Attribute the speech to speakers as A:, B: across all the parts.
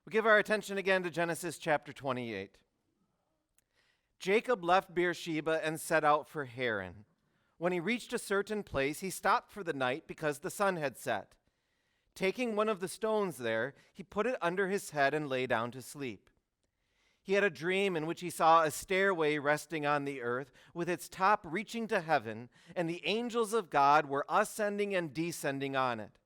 A: We give our attention again to Genesis chapter 28. Jacob left Beersheba and set out for Haran. When he reached a certain place, he stopped for the night because the sun had set. Taking one of the stones there, he put it under his head and lay down to sleep. He had a dream in which he saw a stairway resting on the earth, with its top reaching to heaven, and the angels of God were ascending and descending on it.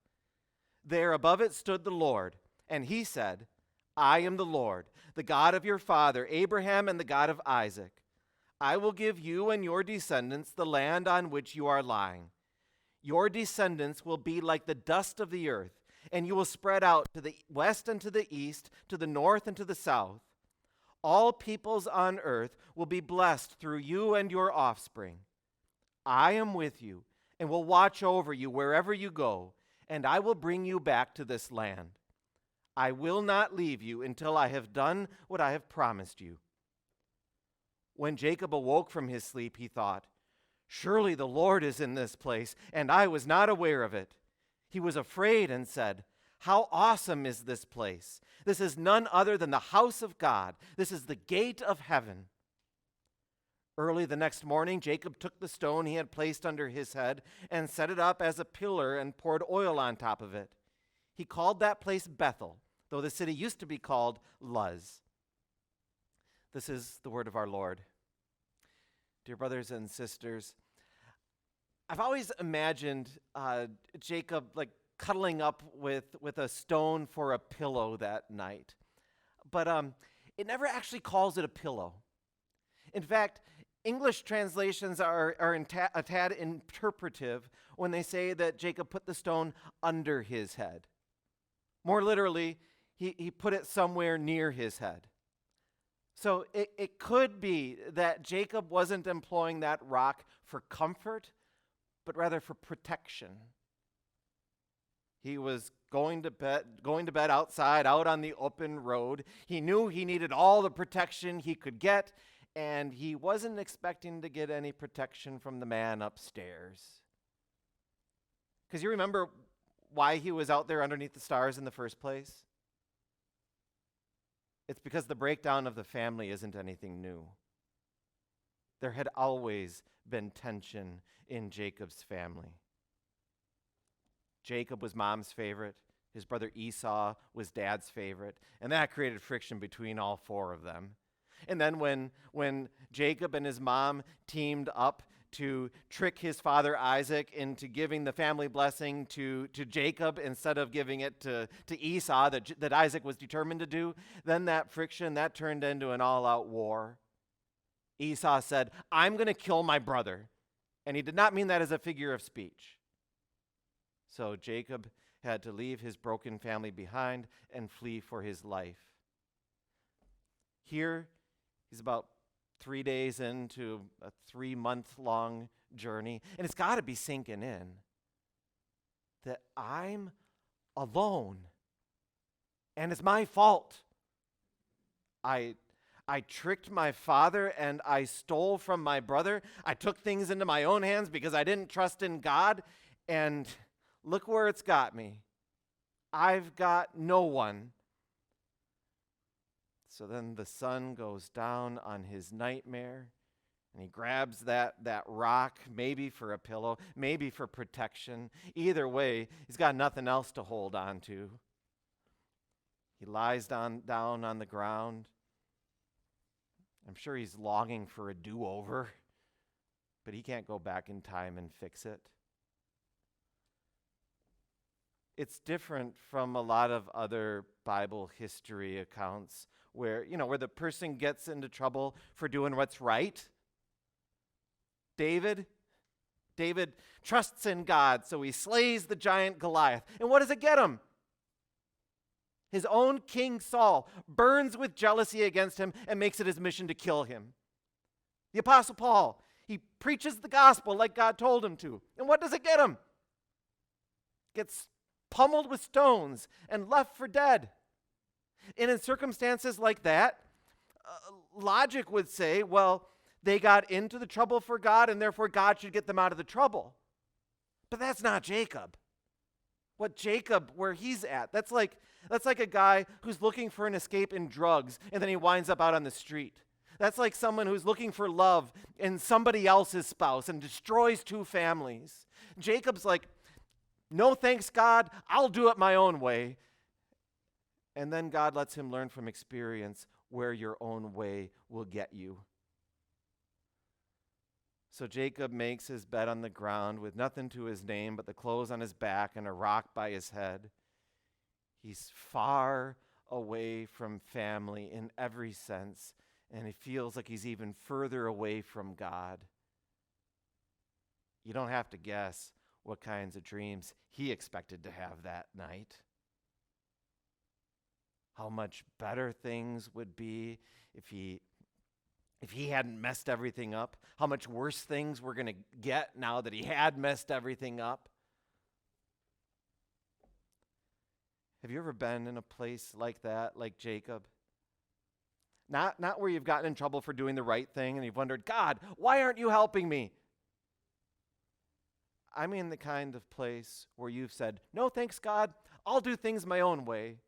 A: There above it stood the Lord, and he said, I am the Lord, the God of your father Abraham and the God of Isaac. I will give you and your descendants the land on which you are lying. Your descendants will be like the dust of the earth, and you will spread out to the west and to the east, to the north and to the south. All peoples on earth will be blessed through you and your offspring. I am with you and will watch over you wherever you go, and I will bring you back to this land. I will not leave you until I have done what I have promised you. When Jacob awoke from his sleep, he thought, surely the Lord is in this place, and I was not aware of it. He was afraid and said, how awesome is this place! This is none other than the house of God. This is the gate of heaven. Early the next morning, Jacob took the stone he had placed under his head and set it up as a pillar and poured oil on top of it. He called that place Bethel, though the city used to be called Luz. This is the word of our Lord. Dear brothers and sisters, I've always imagined Jacob cuddling up with a stone for a pillow that night. But it never actually calls it a pillow. In fact, English translations are a tad interpretive when they say that Jacob put the stone under his head. More literally, he put it somewhere near his head. So it could be that Jacob wasn't employing that rock for comfort, but rather for protection. He was going to bed outside, out on the open road. He knew he needed all the protection he could get, and he wasn't expecting to get any protection from the man upstairs. Because you remember why he was out there underneath the stars in the first place? It's because the breakdown of the family isn't anything new. There had always been tension in Jacob's family. Jacob was mom's favorite. His brother Esau was dad's favorite. And that created friction between all four of them. And then when Jacob and his mom teamed up to trick his father Isaac into giving the family blessing to Jacob instead of giving it to Esau that Isaac was determined to do, then that friction, that turned into an all-out war. Esau said, I'm going to kill my brother. And he did not mean that as a figure of speech. So Jacob had to leave his broken family behind and flee for his life. Here, he's about 3 days into a 3-month-long journey, and it's got to be sinking in that I'm alone, and it's my fault. I tricked my father, and I stole from my brother. I took things into my own hands because I didn't trust in God, and look where it's got me. I've got no one. So then the sun goes down on his nightmare, and he grabs that rock, maybe for a pillow, maybe for protection. Either way, he's got nothing else to hold on to. He lies down on the ground. I'm sure he's longing for a do-over, but he can't go back in time and fix it. It's different from a lot of other Bible history accounts where the person gets into trouble for doing what's right. David trusts in God, so he slays the giant Goliath. And what does it get him? His own king Saul burns with jealousy against him and makes it his mission to kill him. The Apostle Paul, he preaches the gospel like God told him to. And what does it get him? Gets pummeled with stones and left for dead. And in circumstances like that, logic would say, well, they got into the trouble for God, and therefore God should get them out of the trouble. But that's not Jacob. what Jacob, where he's at. That's like a guy who's looking for an escape in drugs, and then he winds up out on the street. That's like someone who's looking for love in somebody else's spouse and destroys two families. Jacob's like, no thanks, God, I'll do it my own way. And then God lets him learn from experience where your own way will get you. So Jacob makes his bed on the ground with nothing to his name but the clothes on his back and a rock by his head. He's far away from family in every sense, and he feels like he's even further away from God. You don't have to guess what kinds of dreams he expected to have that night. How much better things would be if he hadn't messed everything up. How much worse things were going to get now that he had messed everything up. Have you ever been in a place like that, like Jacob? Not where you've gotten in trouble for doing the right thing and you've wondered, God, why aren't you helping me? I mean the kind of place where you've said, no thanks, God, I'll do things my own way.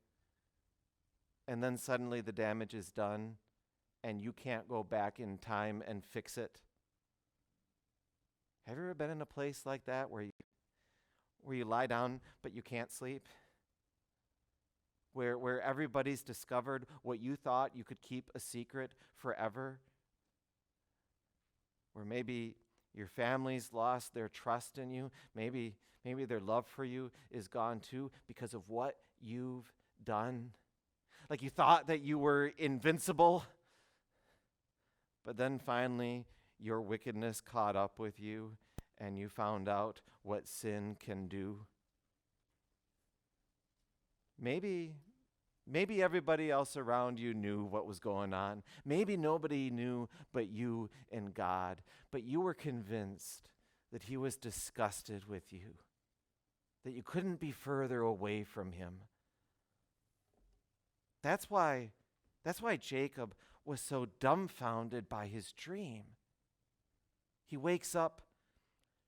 A: And then suddenly the damage is done and you can't go back in time and fix it. Have you ever been in a place like that where you lie down but you can't sleep? Where everybody's discovered what you thought you could keep a secret forever? Where maybe your family's lost their trust in you. Maybe their love for you is gone too because of what you've done. Like you thought that you were invincible, but then finally your wickedness caught up with you and you found out what sin can do. Maybe everybody else around you knew what was going on. Maybe nobody knew but you and God. But you were convinced that he was disgusted with you, that you couldn't be further away from him. That's why Jacob was so dumbfounded by his dream. He wakes up,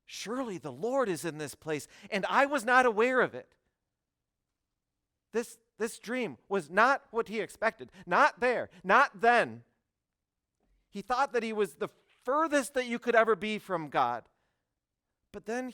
A: surely the Lord is in this place, and I was not aware of it. This dream was not what he expected. Not there, not then. He thought that he was the furthest that you could ever be from God. But then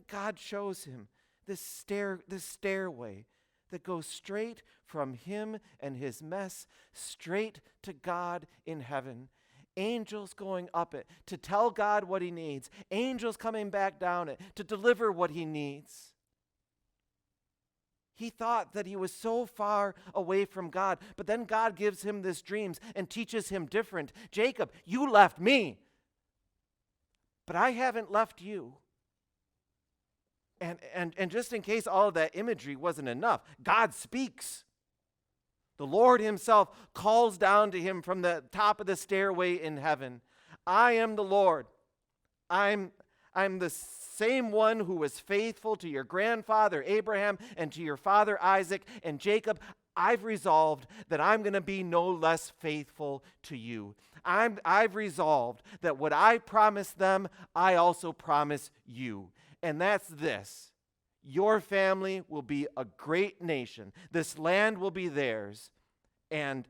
A: God shows him this stairway that goes straight from him and his mess straight to God in heaven. Angels going up it to tell God what he needs. Angels coming back down it to deliver what he needs. He thought that he was so far away from God, but then God gives him these dreams and teaches him different. Jacob, you left me, but I haven't left you. And just in case all of that imagery wasn't enough, God speaks. The Lord himself calls down to him from the top of the stairway in heaven. I am the Lord. I'm the same one who was faithful to your grandfather Abraham and to your father Isaac and Jacob. I've resolved that I'm going to be no less faithful to you. I've resolved that what I promised them, I also promise you. And that's this: your family will be a great nation. This land will be theirs. And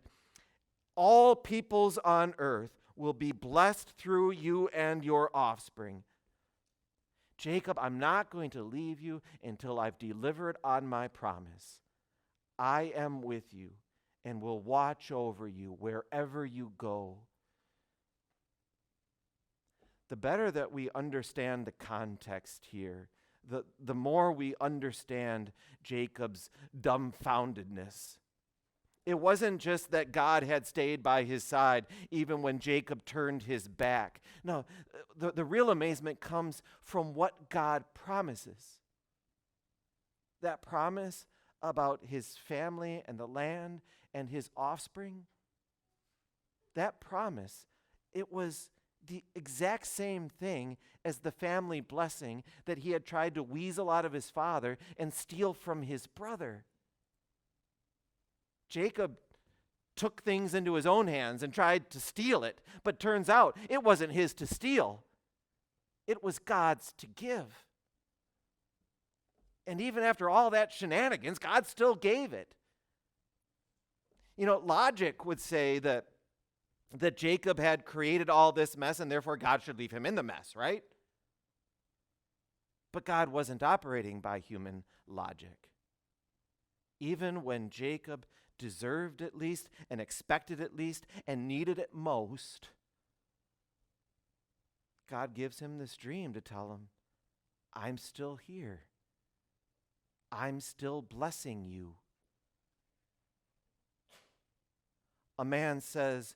A: all peoples on earth will be blessed through you and your offspring. Jacob, I'm not going to leave you until I've delivered on my promise. I am with you and will watch over you wherever you go. The better that we understand the context here, the more we understand Jacob's dumbfoundedness. It wasn't just that God had stayed by his side even when Jacob turned his back. No, the real amazement comes from what God promises. That promise about his family and the land and his offspring, that promise, it was the exact same thing as the family blessing that he had tried to weasel out of his father and steal from his brother. Jacob took things into his own hands and tried to steal it, but turns out it wasn't his to steal. It was God's to give. And even after all that shenanigans, God still gave it. Logic would say that Jacob had created all this mess and therefore God should leave him in the mess, right? But God wasn't operating by human logic. Even when Jacob deserved it least and expected it least and needed it most, God gives him this dream to tell him, I'm still here. I'm still blessing you. A man says,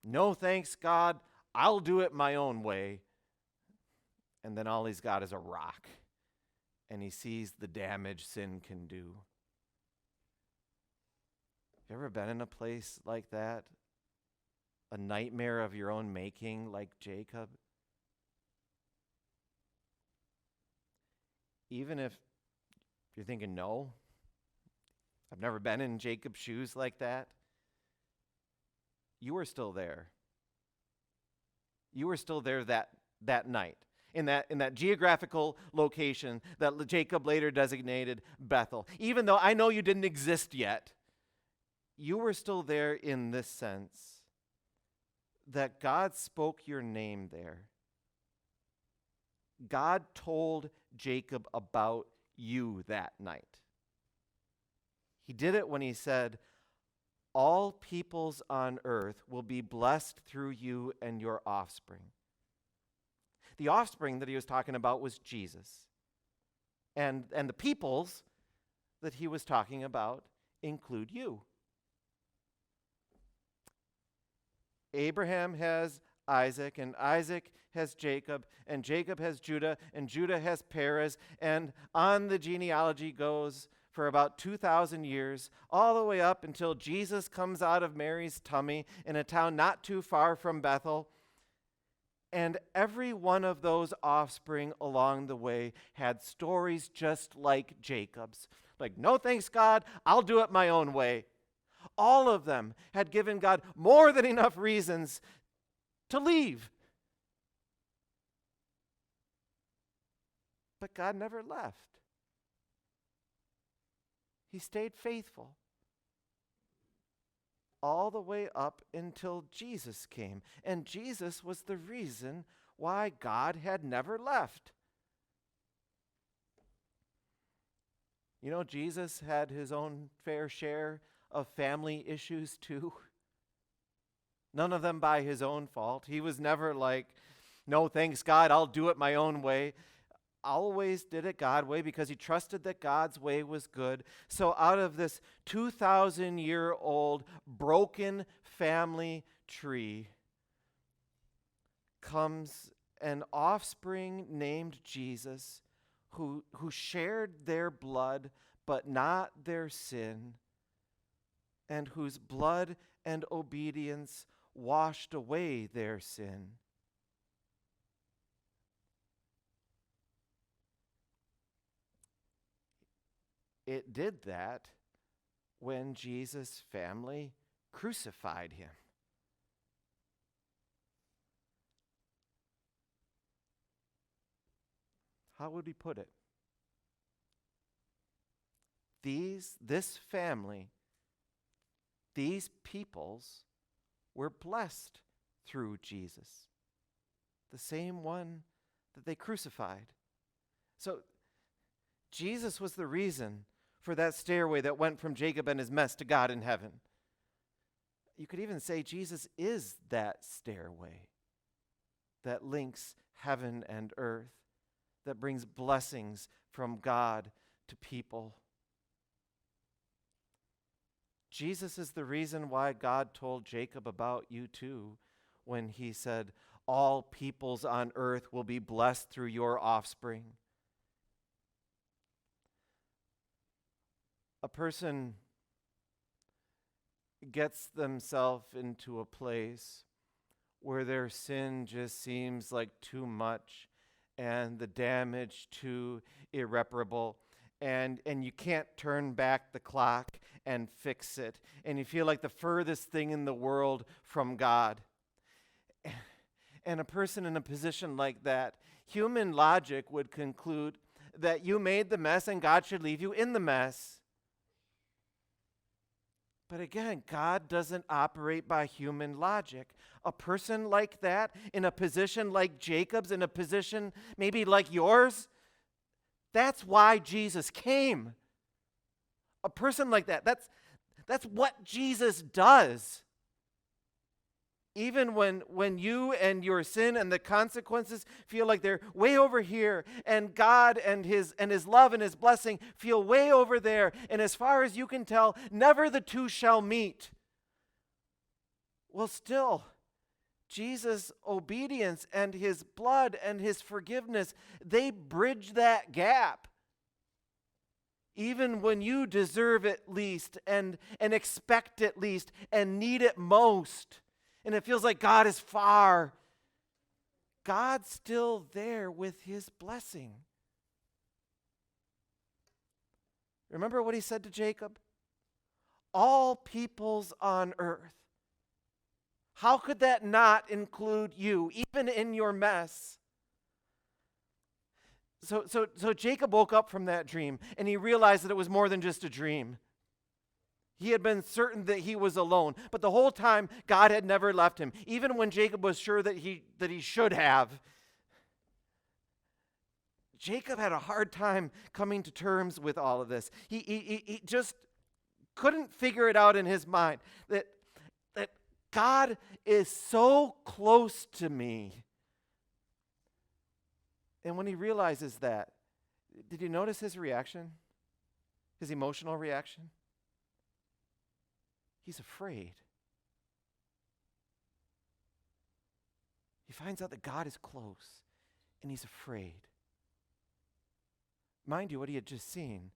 A: no thanks, God, I'll do it my own way. And then all he's got is a rock. And he sees the damage sin can do. Have you ever been in a place like that? A nightmare of your own making, like Jacob? Even if you're thinking, no, I've never been in Jacob's shoes like that, you were still there. You were still there that night, in that geographical location that Jacob later designated Bethel. Even though I know you didn't exist yet, you were still there in this sense that God spoke your name there. God told Jacob about you that night. He did it when he said, all peoples on earth will be blessed through you and your offspring. The offspring that he was talking about was Jesus. And the peoples that he was talking about include you. Abraham has Isaac, and Isaac has Jacob, and Jacob has Judah, and Judah has Perez, and on the genealogy goes for about 2,000 years, all the way up until Jesus comes out of Mary's tummy in a town not too far from Bethel. And every one of those offspring along the way had stories just like Jacob's. Like, no thanks, God, I'll do it my own way. All of them had given God more than enough reasons to leave. But God never left. He stayed faithful all the way up until Jesus came. And Jesus was the reason why God had never left. Jesus had his own fair share of family issues too. None of them by his own fault. He was never like, no, thanks God, I'll do it my own way. Always did it God's way because he trusted that God's way was good. So out of this 2,000-year-old broken family tree comes an offspring named Jesus who shared their blood but not their sin, and whose blood and obedience washed away their sin. It did that when Jesus' family crucified him. How would we put it? This family, these peoples were blessed through Jesus, the same one that they crucified. So Jesus was the reason for that stairway that went from Jacob and his mess to God in heaven. You could even say Jesus is that stairway that links heaven and earth, that brings blessings from God to people. Jesus is the reason why God told Jacob about you too, when he said, all peoples on earth will be blessed through your offspring. A person gets themselves into a place where their sin just seems like too much and the damage too irreparable, and you can't turn back the clock and fix it, and you feel like the furthest thing in the world from God. And a person in a position like that, human logic would conclude that you made the mess and God should leave you in the mess. But again, God doesn't operate by human logic. A person like that, in a position like Jacob's, in a position maybe like yours, that's why Jesus came. A person like that, that's what Jesus does. Even when you and your sin and the consequences feel like they're way over here, and God and his love and his blessing feel way over there, and as far as you can tell, never the two shall meet. Well, still, Jesus' obedience and his blood and his forgiveness, they bridge that gap. Even when you deserve it least and expect it least and need it most, and it feels like God is far, God's still there with his blessing. Remember what he said to Jacob? All peoples on earth. How could that not include you, even in your mess? So Jacob woke up from that dream, and he realized that it was more than just a dream. He had been certain that he was alone, but the whole time God had never left him, even when Jacob was sure that he should have. Jacob had a hard time coming to terms with all of this. He just couldn't figure it out in his mind that God is so close to me. And when he realizes that, did you notice his reaction? His emotional reaction? He's afraid. He finds out that God is close, and he's afraid. Mind you, what he had just seen,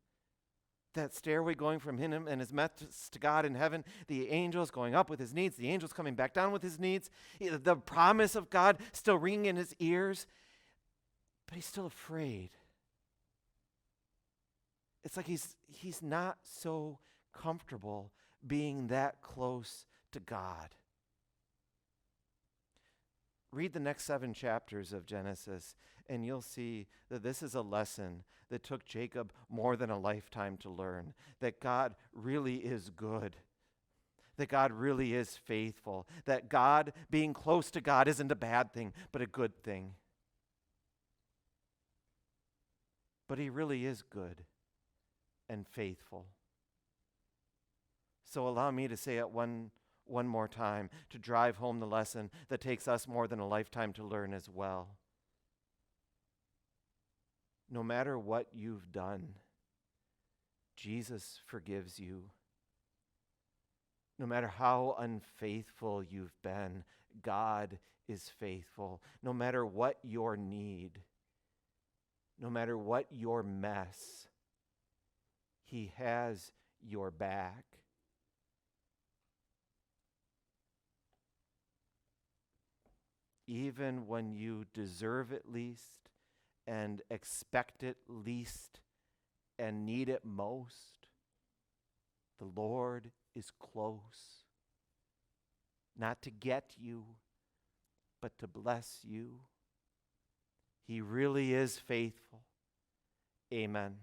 A: that stairway going from him and his mess to God in heaven, the angels going up with his needs, the angels coming back down with his needs, the promise of God still ringing in his ears, but he's still afraid. It's like he's not so comfortable being that close to God. Read the next 7 chapters of Genesis, and you'll see that this is a lesson that took Jacob more than a lifetime to learn, that God really is good, that God really is faithful, that God, being close to God, isn't a bad thing, but a good thing. But he really is good and faithful. So allow me to say it one more time to drive home the lesson that takes us more than a lifetime to learn as well. No matter what you've done, Jesus forgives you. No matter how unfaithful you've been, God is faithful. No matter what your need, no matter what your mess, he has your back. Even when you deserve it least and expect it least and need it most, the Lord is close, not to get you, but to bless you. He really is faithful. Amen.